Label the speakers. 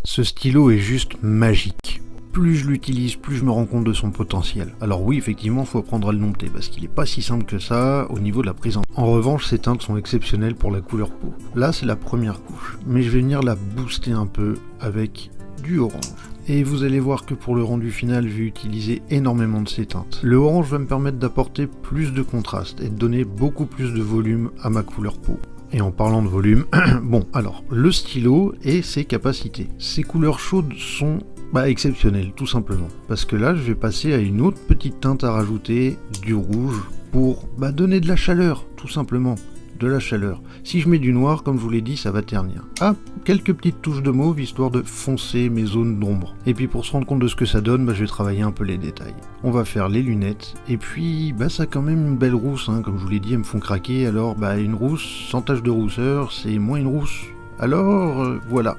Speaker 1: Ce stylo est juste magique. Plus je l'utilise, plus je me rends compte de son potentiel. Alors oui, effectivement, faut apprendre à le dompter, parce qu'il est pas si simple que ça au niveau de la prise en revanche, ces teintes sont exceptionnelles pour la couleur peau. Là, c'est la première couche, mais je vais venir la booster un peu avec du orange. Et vous allez voir que pour le rendu final, je vais utiliser énormément de ces teintes. Le orange va me permettre d'apporter plus de contraste et de donner beaucoup plus de volume à ma couleur peau. Et en parlant de volume, bon, alors, le stylo et ses capacités. Ces couleurs chaudes sont exceptionnelles, tout simplement. Parce que là, je vais passer à une autre petite teinte à rajouter, du rouge, pour donner de la chaleur, tout simplement. De la chaleur. Si je mets du noir, comme je vous l'ai dit, ça va ternir. Ah, quelques petites touches de mauve, histoire de foncer mes zones d'ombre. Et puis pour se rendre compte de ce que ça donne, je vais travailler un peu les détails. On va faire les lunettes, et puis ça a quand même une belle rousse, hein. Comme je vous l'ai dit, elles me font craquer, alors une rousse sans tache de rousseur, c'est moins une rousse. Alors, voilà.